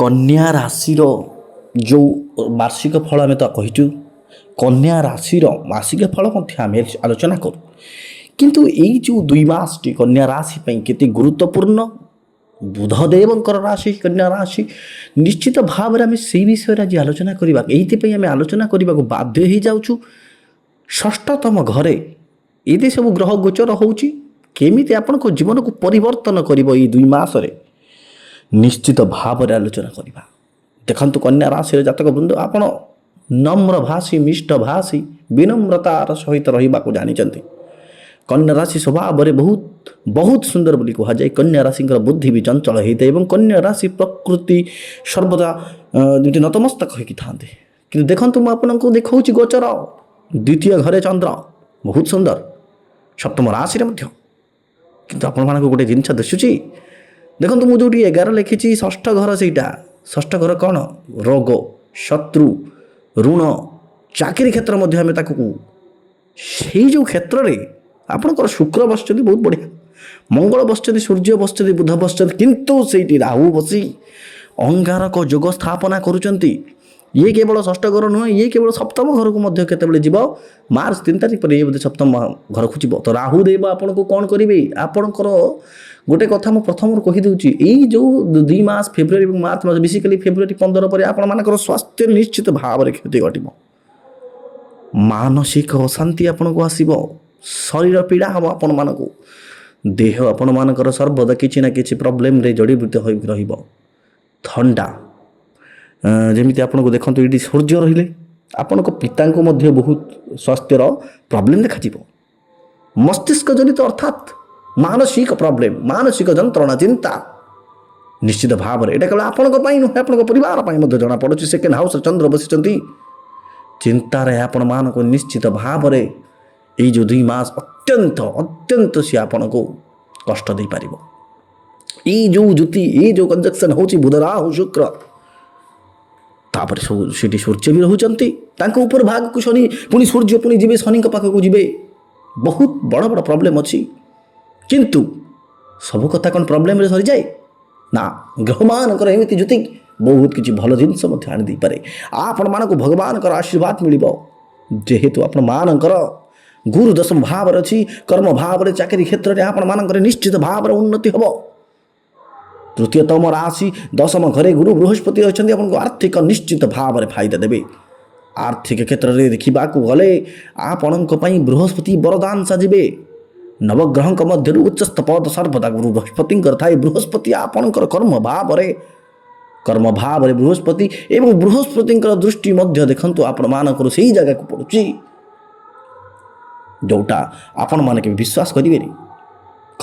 କନ୍ୟା ରାଶିର ଯେଉଁ ବାର୍ଷିକ ଫଳ ଆମେ ତ କହିଛୁ, କନ୍ୟା ରାଶିର ମାସିକ ଫଳ ମଧ୍ୟ ଆମେ ଆଲୋଚନା କରୁ। କିନ୍ତୁ ଏଇ ଯେଉଁ 2 ମାସଟି କନ୍ୟା ରାଶି ପାଇଁ କେତେ ଗୁରୁତ୍ୱପୂର୍ଣ୍ଣ, ବୁଧଦେବଙ୍କର ରାଶି କନ୍ୟା ରାଶି, ନିଶ୍ଚିତ ଭାବରେ ଆମେ ସେଇ ବିଷୟରେ ଆଜି ଆଲୋଚନା କରିବା। ଏଇଥିପାଇଁ ଆମେ ଆଲୋଚନା କରିବାକୁ ବାଧ୍ୟ ହେଇଯାଉଛୁ। ଷଷ୍ଠତମ ଘରେ ଏତେ ସବୁ ଗ୍ରହ ଗୋଚର ହେଉଛି, କେମିତି ଆପଣଙ୍କ ଜୀବନକୁ ପରିବର୍ତ୍ତନ କରିବ ଏଇ 2 ମାସରେ, ନିଶ୍ଚିତ ଭାବରେ ଆଲୋଚନା କରିବା। ଦେଖନ୍ତୁ, କନ୍ୟା ରାଶିର ଜାତକ ବନ୍ଧୁ, ଆପଣ ନମ୍ର ଭାଷୀ, ମିଷ୍ଟ ଭାଷୀ, ବିନମ୍ରତାର ସହିତ ରହିବାକୁ ଜାଣିଛନ୍ତି। କନ୍ୟା ରାଶି ସ୍ୱଭାବରେ ବହୁତ ସୁନ୍ଦର ବୋଲି କୁହାଯାଏ। କନ୍ୟା ରାଶିଙ୍କର ବୁଦ୍ଧି ବି ଚଞ୍ଚଳ ହୋଇଥାଏ ଏବଂ କନ୍ୟା ରାଶି ପ୍ରକୃତି ସର୍ବଦା ଯେମିତି ନତମସ୍ତକ ହୋଇକି ଥାନ୍ତି। କିନ୍ତୁ ଦେଖନ୍ତୁ, ମୁଁ ଆପଣଙ୍କୁ ଦେଖାଉଛି ଗୋଚର 2ୟ ଘରେ ଚନ୍ଦ୍ର, ବହୁତ ସୁନ୍ଦର, ସପ୍ତମ ରାଶିରେ ମଧ୍ୟ। କିନ୍ତୁ ଆପଣମାନଙ୍କୁ ଗୋଟେ ଜିନିଷ ଦିଶୁଛି, ଦେଖନ୍ତୁ, ମୁଁ ଯେଉଁଠି 11 ଲେଖିଛି, ଷଷ୍ଠ ଘର ସେଇଟା। ଷଷ୍ଠ ଘର କ'ଣ? ରୋଗ, ଶତ୍ରୁ, ଋଣ, ଚାକିରି କ୍ଷେତ୍ର ମଧ୍ୟ ଆମେ ତାକୁ କହୁ। ସେଇ ଯେଉଁ କ୍ଷେତ୍ରରେ ଆପଣଙ୍କର ଶୁକ୍ର ବସିଛନ୍ତି, ବହୁତ ବଢ଼ିଆ, ମଙ୍ଗଳ ବସିଛନ୍ତି, ସୂର୍ଯ୍ୟ ବସିଛନ୍ତି, ବୁଧ ବସିଛନ୍ତି, କିନ୍ତୁ ସେଇଠି ରାହୁ ବସି ଅଙ୍ଗାରକ ଯୋଗ ସ୍ଥାପନା କରୁଛନ୍ତି। ଇଏ କେବଳ ଷଷ୍ଠ ଘର ନୁହେଁ, ଇଏ କେବଳ ସପ୍ତମ ଘରକୁ ମଧ୍ୟ କେତେବେଳେ ଯିବ, ମାର୍ଚ୍ଚ 3 ତାରିଖ ପରେ ଇଏ ବୋଧେ ସପ୍ତମ ଘରକୁ ଯିବ। ତ ରାହୁ ଦେବ ଆପଣଙ୍କୁ କ'ଣ କରିବେ? ଆପଣଙ୍କର ଗୋଟେ କଥା ମୁଁ ପ୍ରଥମରୁ କହିଦେଉଛି, ଏଇ ଯେଉଁ 2 ମାସ ଫେବୃଆରୀ ଏବଂ ମାର୍ଚ୍ଚ ମାସ, ବେସିକାଲି ଫେବୃଆରୀ 15 ପରେ ଆପଣମାନଙ୍କର ସ୍ୱାସ୍ଥ୍ୟ ନିଶ୍ଚିତ ଭାବରେ କ୍ଷତି ଘଟିବ। ମାନସିକ ଅଶାନ୍ତି ଆପଣଙ୍କୁ ଆସିବ, ଶରୀର ପୀଡ଼ା ହେବ ଆପଣମାନଙ୍କୁ, ଦେହ ଆପଣମାନଙ୍କର ସର୍ବଦା କିଛି ନା କିଛି ପ୍ରୋବ୍ଲେମରେ ଜଡ଼ିଭୂତ ହୋଇ ରହିବ। ଥଣ୍ଡା, ଯେମିତି ଆପଣଙ୍କୁ ଦେଖନ୍ତୁ, ଏଇଠି ସୂର୍ଯ୍ୟ ରହିଲେ ଆପଣଙ୍କ ପିତାଙ୍କୁ ମଧ୍ୟ ବହୁତ ସ୍ୱାସ୍ଥ୍ୟର ପ୍ରୋବ୍ଲେମ୍ ଦେଖାଯିବ। ମସ୍ତିଷ୍କ ଜନିତ ଅର୍ଥାତ୍ ମାନସିକ ପ୍ରୋବ୍ଲେମ୍, ମାନସିକ ଯନ୍ତ୍ରଣା, ଚିନ୍ତା, ନିଶ୍ଚିତ ଭାବରେ ଏଇଟା କେବଳ ଆପଣଙ୍କ ପାଇଁ ନୁହେଁ, ଆପଣଙ୍କ ପରିବାର ପାଇଁ ମଧ୍ୟ ଜଣାପଡ଼ୁଛି। 2nd ହାଉସ୍ରେ ଚନ୍ଦ୍ର ବସିଛନ୍ତି, ଚିନ୍ତାରେ ଆପଣମାନଙ୍କୁ ନିଶ୍ଚିତ ଭାବରେ ଏଇ ଯେଉଁ 2 ମାସ ଅତ୍ୟନ୍ତ ସିଏ ଆପଣଙ୍କୁ କଷ୍ଟ ଦେଇପାରିବ। ଏଇ ଯେଉଁ ଜ୍ୟୋତି, ଏଇ ଯେଉଁ କଞ୍ଜକ୍ସନ୍ ହେଉଛି ବୁଧ ରାହୁ ଶୁକ୍ର, ତାପରେ ସେଠି ସୂର୍ଯ୍ୟ ବି ରହୁଛନ୍ତି, ତାଙ୍କ ଉପର ଭାଗକୁ ଶନି, ପୁଣି ସୂର୍ଯ୍ୟ ପୁଣି ଯିବେ ଶନିଙ୍କ ପାଖକୁ ଯିବେ। ବହୁତ ବଡ଼ ବଡ଼ ପ୍ରୋବ୍ଲେମ୍ ଅଛି। କିନ୍ତୁ ସବୁ କଥା କ'ଣ ପ୍ରୋବ୍ଲେମରେ ସରିଯାଏ? ନା, ଗ୍ରହମାନଙ୍କର ଏମିତି ଜ୍ୟୋତି ବହୁତ କିଛି ଭଲ ଜିନିଷ ମଧ୍ୟ ଆଣି ଦେଇପାରେ। ଆପଣମାନଙ୍କୁ ଭଗବାନଙ୍କର ଆଶୀର୍ବାଦ ମିଳିବ, ଯେହେତୁ ଆପଣମାନଙ୍କର ଗୁରୁ 10ମ ଭାବରେ ଅଛି, କର୍ମ ଭାବରେ, ଚାକିରି କ୍ଷେତ୍ରରେ ଆପଣମାନଙ୍କର ନିଶ୍ଚିତ ଭାବରେ ଉନ୍ନତି ହେବ। 3ୟତମ ରାଶି 10ମ ଘରେ ଗୁରୁ ବୃହସ୍ପତି ଅଛନ୍ତି, ଆପଣଙ୍କୁ ଆର୍ଥିକ ନିଶ୍ଚିତ ଭାବରେ ଫାଇଦା ଦେବେ। ଆର୍ଥିକ କ୍ଷେତ୍ରରେ ଦେଖିବାକୁ ଗଲେ ଆପଣଙ୍କ ପାଇଁ ବୃହସ୍ପତି ବରଦାନ ସାଜିବେ। ନବଗ୍ରହଙ୍କ ମଧ୍ୟରୁ ଉଚ୍ଚସ୍ଥ ପଦ ସର୍ବଦା ଗୁରୁ ବୃହସ୍ପତିଙ୍କର ଥାଏ। ବୃହସ୍ପତି ଆପଣଙ୍କର କର୍ମ ଭାବରେ ବୃହସ୍ପତି, ଏବଂ ବୃହସ୍ପତିଙ୍କର ଦୃଷ୍ଟି ମଧ୍ୟ ଦେଖନ୍ତୁ ଆପଣମାନଙ୍କର ସେଇ ଜାଗାକୁ ପଡ଼ୁଛି ଯେଉଁଟା ଆପଣମାନେ କେବେ ବିଶ୍ୱାସ କରିବେନି।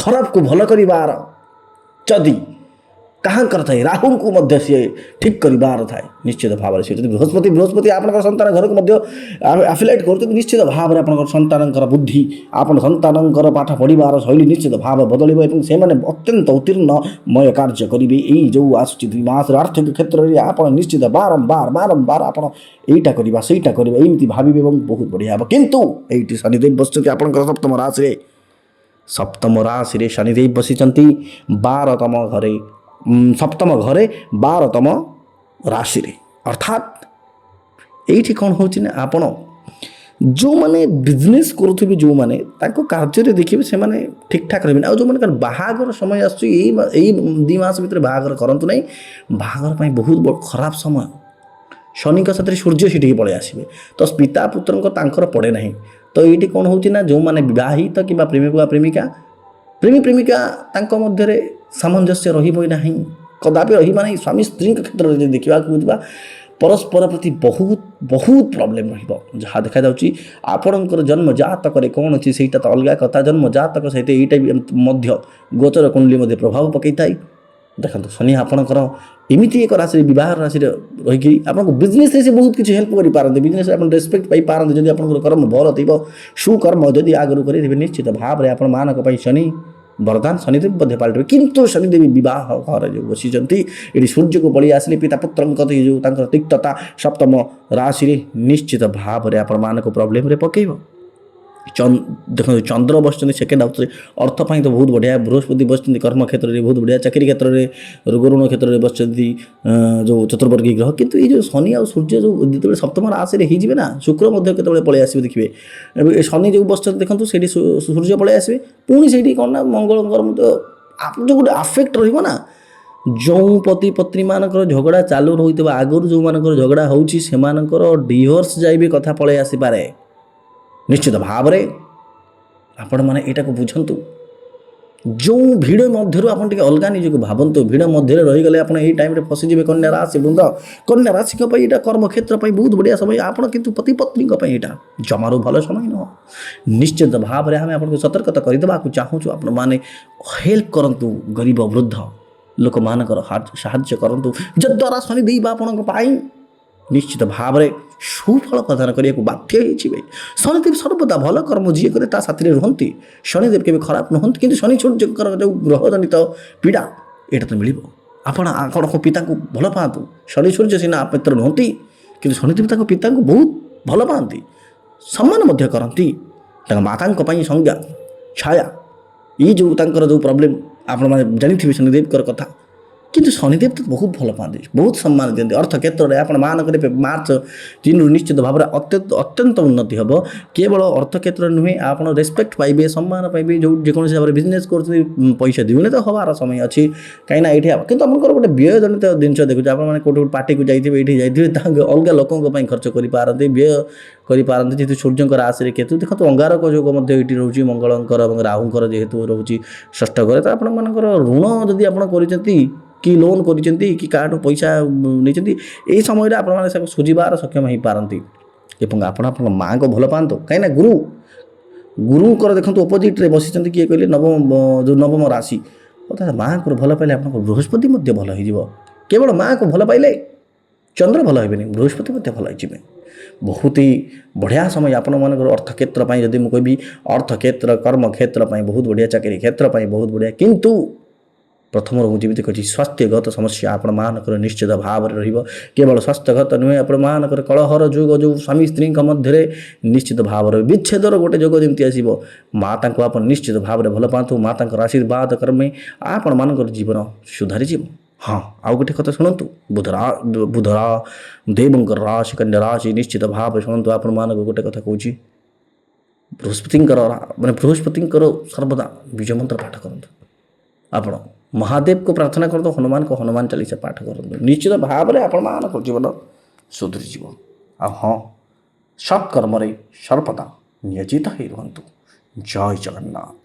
ଖରାପକୁ ଭଲ କରିବାର ଯଦି କାହାଙ୍କର ଥାଏ, ରାହୁଙ୍କୁ ମଧ୍ୟ ସିଏ ଠିକ୍ କରିବାର ଥାଏ। ନିଶ୍ଚିତ ଭାବରେ ସେ ଯଦି ବୃହସ୍ପତି ଆପଣଙ୍କର ସନ୍ତାନ ଘରକୁ ମଧ୍ୟ ଆଫିଲେଟ୍ କରୁଛନ୍ତି, ନିଶ୍ଚିତ ଭାବରେ ଆପଣଙ୍କର ସନ୍ତାନଙ୍କର ବୁଦ୍ଧି, ଆପଣ ସନ୍ତାନଙ୍କର ପାଠ ପଢ଼ିବାର ଶୈଳୀ ନିଶ୍ଚିତ ଭାବରେ ବଦଳିବ ଏବଂ ସେମାନେ ଅତ୍ୟନ୍ତ ଉତ୍ତୀର୍ଣ୍ଣମୟ କାର୍ଯ୍ୟ କରିବେ। ଏଇ ଯେଉଁ ଆସୁଛି 2 ମାସର ଆର୍ଥିକ କ୍ଷେତ୍ରରେ ଆପଣ ନିଶ୍ଚିତ ବାରମ୍ବାର ଆପଣ ଏଇଟା କରିବା, ସେଇଟା କରିବା, ଏମିତି ଭାବିବେ ଏବଂ ବହୁତ ବଢ଼ିଆ ହେବ। କିନ୍ତୁ ଏଇଠି ଶନିଦେବ ବସିଛନ୍ତି ଆପଣଙ୍କର ସପ୍ତମ ରାଶିରେ ଶନିଦେବ ବସିଛନ୍ତି 12ତମ ଘରେ, ସପ୍ତମ ଘରେ 12ତମ ରାଶିରେ। ଅର୍ଥାତ୍ ଏଇଠି କ'ଣ ହେଉଛି ନା, ଆପଣ ଯେଉଁମାନେ ବିଜନେସ୍ କରୁଥିବେ, ଯେଉଁମାନେ ତାଙ୍କ କାର୍ଯ୍ୟରେ ଦେଖିବେ ସେମାନେ ଠିକ୍ଠାକ୍ ରହିବେନି। ଆଉ ଯେଉଁମାନଙ୍କର ବାହାଘର ସମୟ ଆସୁଛି, ଏଇ 2 ମାସ ଭିତରେ ବାହାଘର କରନ୍ତୁ ନାହିଁ, ବାହାଘର ପାଇଁ ବହୁତ ଖରାପ ସମୟ। ଶନିଙ୍କ ସାଥିରେ ସୂର୍ଯ୍ୟ ସେଠିକି ପଳେଇ ଆସିବେ, ତ ପିତା ପୁତ୍ରଙ୍କ ତାଙ୍କର ପଡ଼େ ନାହିଁ। ତ ଏଇଠି କ'ଣ ହେଉଛି ନା, ଯେଉଁମାନେ ବିବାହିତ କିମ୍ବା ପ୍ରେମିକା ତାଙ୍କ ମଧ୍ୟରେ ସାମଞ୍ଜସ୍ୟ ରହିବ ନାହିଁ, କଦାପି ରହିବ ନାହିଁ। ସ୍ୱାମୀ ସ୍ତ୍ରୀଙ୍କ କ୍ଷେତ୍ରରେ ଯଦି ଦେଖିବାକୁ ଯିବା, ପରସ୍ପର ପ୍ରତି ବହୁତ ପ୍ରୋବ୍ଲେମ୍ ରହିବ। ଯାହା ଦେଖାଯାଉଛି ଆପଣଙ୍କର ଜନ୍ମ ଜାତକରେ କ'ଣ ଅଛି ସେଇଟା ତ ଅଲଗା କଥା, ଜନ୍ମ ଜାତକ ସହିତ ଏଇଟା ବି ମଧ୍ୟ ଗୋଚର କୁଣ୍ଡଳୀ ମଧ୍ୟ ପ୍ରଭାବ ପକାଇଥାଏ। ଦେଖନ୍ତୁ, ଶନି ଆପଣଙ୍କର ଏମିତି ଏକ ରାଶିରେ, ବିବାହ ରାଶିରେ ରହିକି ଆପଣଙ୍କୁ ବିଜନେସ୍ରେ ସେ ବହୁତ କିଛି ହେଲ୍ପ କରିପାରନ୍ତି। ବିଜନେସ୍ରେ ଆପଣ ରେସ୍ପେକ୍ଟ ପାଇପାରନ୍ତି ଯଦି ଆପଣଙ୍କର କର୍ମ ଭଲ ଥିବ, ସୁକର୍ମ ଯଦି ଆଗରୁ କରିଥିବେ, ନିଶ୍ଚିତ ଭାବରେ ଆପଣମାନଙ୍କ ପାଇଁ ଶନି ବରଦାନ ଶନିଦେବ ମଧ୍ୟ ପାଲଟିବେ। କିନ୍ତୁ ଶନିଦେବ ବିବାହ ଘରେ ଯେଉଁ ବସିଛନ୍ତି, ଏଠି ସୂର୍ଯ୍ୟକୁ ପଳେଇ ଆସିଲେ ପିତା ପୁତ୍ରଙ୍କ ଯେଉଁ ତାଙ୍କର ତିକ୍ତତା 7ମ ରାଶିରେ ନିଶ୍ଚିତ ଭାବରେ ଆପଣମାନଙ୍କୁ ପ୍ରୋବ୍ଲେମରେ ପକାଇବ। ଦେଖନ୍ତୁ ଚନ୍ଦ୍ର ବସିଛନ୍ତି ସେକେଣ୍ଡ ହାଉସ୍ରେ, ଅର୍ଥ ପାଇଁ ତ ବହୁତ ବଢ଼ିଆ। ବୃହସ୍ପତି ବସିଛନ୍ତି କର୍ମ କ୍ଷେତ୍ରରେ ବହୁତ ବଢ଼ିଆ, ଚାକିରି କ୍ଷେତ୍ରରେ ରୋଗରୁଣ କ୍ଷେତ୍ରରେ ବସିଛନ୍ତି ଯେଉଁ ଚତୁର୍ବର୍ଗୀ ଗ୍ରହ। କିନ୍ତୁ ଏଇ ଯେଉଁ ଶନି ଆଉ ସୂର୍ଯ୍ୟ ଯେଉଁ ଯେତେବେଳେ ସପ୍ତମ ରାଶିରେ ହେଇଯିବେ ନା, ଶୁକ୍ର ମଧ୍ୟ କେତେବେଳେ ପଳେଇ ଆସିବେ ଦେଖିବେ। ଏବେ ଶନି ଯେଉଁ ବସିଛନ୍ତି ଦେଖନ୍ତୁ ସେଇଠି ସୂର୍ଯ୍ୟ ପଳେଇ ଆସିବେ, ପୁଣି ସେଇଠି କ'ଣ ନା ମଙ୍ଗଳଙ୍କର ମଧ୍ୟ ଯେଉଁ ଗୋଟେ ଆଫେକ୍ଟ ରହିବ ନା। ଯେଉଁ ପତି ପତ୍ନୀମାନଙ୍କର ଝଗଡ଼ା ଚାଲୁ ରହିଥିବ, ଆଗରୁ ଯେଉଁମାନଙ୍କର ଝଗଡ଼ା ହେଉଛି ସେମାନଙ୍କର ଡିଭୋର୍ସ ଯାଇ ବି କଥା ପଳେଇ ଆସିପାରେ। ନିଶ୍ଚିତ ଭାବରେ ଆପଣମାନେ ଏଇଟାକୁ ବୁଝନ୍ତୁ। ଯେଉଁ ଭିଡ଼ ମଧ୍ୟରୁ ଆପଣ ଟିକେ ଅଲଗା ନିଜକୁ ଭାବନ୍ତୁ। ଭିଡ଼ ମଧ୍ୟରେ ରହିଗଲେ ଆପଣ ଏଇ ଟାଇମ୍ରେ ଫସିଯିବେ। କନ୍ୟା ରାଶି ବୃନ୍ଦ, କନ୍ୟା ରାଶିଙ୍କ ପାଇଁ ଏଇଟା କର୍ମକ୍ଷେତ୍ର ପାଇଁ ବହୁତ ବଢ଼ିଆ ସମୟ। ଆପଣ କିନ୍ତୁ ପତି ପତ୍ନୀଙ୍କ ପାଇଁ ଏଇଟା ଜମାରୁ ଭଲ ସମୟ ନୁହଁ। ନିଶ୍ଚିତ ଭାବରେ ଆମେ ଆପଣଙ୍କୁ ସତର୍କତା କରିଦେବାକୁ ଚାହୁଁଛୁ। ଆପଣମାନେ ହେଲ୍ପ କରନ୍ତୁ ଗରିବ ବୃଦ୍ଧ ଲୋକମାନଙ୍କର ସାହାଯ୍ୟ କରନ୍ତୁ, ଯଦ୍ୱାରା ଶନିଦେବ ଆପଣଙ୍କ ପାଇଁ ନିଶ୍ଚିତ ଭାବରେ ସୁଫଳ ପ୍ରଦାନ କରିବାକୁ ବାଧ୍ୟ ହେଇଯିବେ। ଶନିଦେବ ସର୍ବଦା ଭଲ କର୍ମ ଯିଏ କରେ ତା ସାଥିରେ ରୁହନ୍ତି। ଶନିଦେବ କେବେ ଖରାପ ନୁହନ୍ତି। କିନ୍ତୁ ଶନି ସୂର୍ଯ୍ୟଙ୍କର ଯେଉଁ ଗ୍ରହଜନିତ ପୀଡ଼ା ଏଇଟା ତ ମିଳିବ। ଆପଣ ଆପଣଙ୍କ ପିତାଙ୍କୁ ଭଲ ପାଆନ୍ତୁ। ଶନି ସୂର୍ଯ୍ୟ ସିନା ମିତ୍ର ନୁହନ୍ତି, କିନ୍ତୁ ଶନିଦେବ ତାଙ୍କ ପିତାଙ୍କୁ ବହୁତ ଭଲ ପାଆନ୍ତି, ସମ୍ମାନ ମଧ୍ୟ କରନ୍ତି। ତାଙ୍କ ମାତାଙ୍କ ପାଇଁ ସଂଜ୍ଞା ଛାୟା ଏଇ ଯେଉଁ ତାଙ୍କର ଯେଉଁ ପ୍ରୋବ୍ଲେମ୍ ଆପଣମାନେ ଜାଣିଥିବେ ଶନିଦେବଙ୍କର କଥା। କିନ୍ତୁ ଶନିଦେବ ତ ବହୁତ ଭଲ ପାଆନ୍ତି, ବହୁତ ସମ୍ମାନ ଦିଅନ୍ତି। ଅର୍ଥ କ୍ଷେତ୍ରରେ ଆପଣ ମାନ କରିବେ ମାର୍ଚ୍ଚ 3ରୁ ନିଶ୍ଚିତ ଭାବରେ ଅତ୍ୟନ୍ତ ଉନ୍ନତି ହେବ। କେବଳ ଅର୍ଥ କ୍ଷେତ୍ରରେ ନୁହେଁ, ଆପଣ ରେସ୍ପେକ୍ଟ ପାଇବେ, ସମ୍ମାନ ପାଇବେ। ଯେଉଁ ଯେକୌଣସି ଭାବରେ ବିଜନେସ୍ କରୁଛନ୍ତି ପଇସା ଦ୍ୱିଗୁଣିତ ହେବାର ସମୟ ଅଛି। କାହିଁକିନା ଏଇଠି କିନ୍ତୁ ଆପଣଙ୍କର ଗୋଟେ ବ୍ୟୟଜନିତ ଜିନିଷ ଦେଖୁଛି। ଆପଣମାନେ କେଉଁଠି ଗୋଟେ ପାର୍ଟିକୁ ଯାଇଥିବେ, ଏଇଠି ଯାଇଥିବେ, ତାଙ୍କ ଅଲଗା ଲୋକଙ୍କ ପାଇଁ ଖର୍ଚ୍ଚ କରିପାରନ୍ତି, ବ୍ୟୟ କରିପାରନ୍ତି। ଯେହେତୁ ସୂର୍ଯ୍ୟଙ୍କ ରାଶିରେ କେତୁ ଦେଖନ୍ତୁ, ଅଙ୍ଗାରକ ଯୋଗ ମଧ୍ୟ ଏଇଠି ରହୁଛି, ମଙ୍ଗଳଙ୍କର ଏବଂ ରାହୁଙ୍କର ଯେହେତୁ ରହୁଛି ଷଷ୍ଠ ଘରେ। ତ ଆପଣମାନଙ୍କର ଋଣ ଯଦି ଆପଣ କରିଛନ୍ତି କି ଲୋନ୍ କରିଛନ୍ତି କି କାହାଠୁ ପଇସା ନେଇଛନ୍ତି, ଏହି ସମୟରେ ଆପଣମାନେ ତାକୁ ସୁଝିବାର ସକ୍ଷମ ହୋଇପାରନ୍ତି। ଏବଂ ଆପଣ ଆପଣଙ୍କ ମାଆଙ୍କୁ ଭଲ ପାଆନ୍ତୁ। କାହିଁକିନା ଗୁରୁଙ୍କର ଦେଖନ୍ତୁ ଅପୋଜିଟ୍ରେ ବସିଛନ୍ତି କିଏ କହିଲେ, ଯେଉଁ ନବମ ରାଶି। ଅର୍ଥାତ୍ ମାଆଙ୍କର ଭଲ ପାଇଲେ ଆପଣଙ୍କ ବୃହସ୍ପତି ମଧ୍ୟ ଭଲ ହୋଇଯିବ। କେବଳ ମାଆକୁ ଭଲ ପାଇଲେ ଚନ୍ଦ୍ର ଭଲ ହେବେନି, ବୃହସ୍ପତି ମଧ୍ୟ ଭଲ ହୋଇଯିବେ। ବହୁତ ହି ବଢ଼ିଆ ସମୟ ଆପଣମାନଙ୍କର ଅର୍ଥକ୍ଷେତ୍ର ପାଇଁ। ଯଦି ମୁଁ କହିବି ଅର୍ଥକ୍ଷେତ୍ର କର୍ମକ୍ଷେତ୍ର ପାଇଁ ବହୁତ ବଢ଼ିଆ, ଚାକିରି କ୍ଷେତ୍ର ପାଇଁ ବହୁତ ବଢ଼ିଆ। କିନ୍ତୁ ପ୍ରଥମରୁ ମୁଁ ଯେମିତି କହିଛି ସ୍ୱାସ୍ଥ୍ୟଗତ ସମସ୍ୟା ଆପଣମାନଙ୍କର ନିଶ୍ଚିତ ଭାବରେ ରହିବ। କେବଳ ସ୍ୱାସ୍ଥ୍ୟଗତ ନୁହେଁ, ଆପଣମାନଙ୍କର କଳହର ଯୋଗ ଯେଉଁ ସ୍ୱାମୀ ସ୍ତ୍ରୀଙ୍କ ମଧ୍ୟରେ ନିଶ୍ଚିତ ଭାବରେ ବିଚ୍ଛେଦର ଗୋଟେ ଯୋଗ ଯେମିତି ଆସିବ, ମାତାଙ୍କୁ ଆପଣ ନିଶ୍ଚିତ ଭାବରେ ଭଲ ପାଆନ୍ତୁ। ମାତାଙ୍କର ଆଶୀର୍ବାଦ କ୍ରମେ ଆପଣମାନଙ୍କର ଜୀବନ ସୁଧାରିଯିବ। ହଁ, ଆଉ ଗୋଟେ କଥା ଶୁଣନ୍ତୁ, ବୁଧ ଦେବଙ୍କର ରାଶି କନ୍ୟା ରାଶି। ନିଶ୍ଚିତ ଭାବରେ ଶୁଣନ୍ତୁ, ଆପଣମାନଙ୍କୁ ଗୋଟେ କଥା କହୁଛି, ବୃହସ୍ପତିଙ୍କର ସର୍ବଦା ବିଜୟ ମନ୍ତ୍ର ପାଠ କରନ୍ତୁ। ଆପଣ ମହାଦେବକୁ ପ୍ରାର୍ଥନା କରନ୍ତୁ, ହନୁମାନ ଚାଳିଶା ପାଠ କରନ୍ତୁ। ନିଶ୍ଚିତ ଭାବରେ ଆପଣମାନଙ୍କ ଜୀବନ ସୁଧୁରିଯିବ। ଆଉ ହଁ, ସତ୍କର୍ମରେ ସର୍ବଦା ନିୟୋଜିତ ହୋଇ ରୁହନ୍ତୁ। ଜୟ ଜଗନ୍ନାଥ।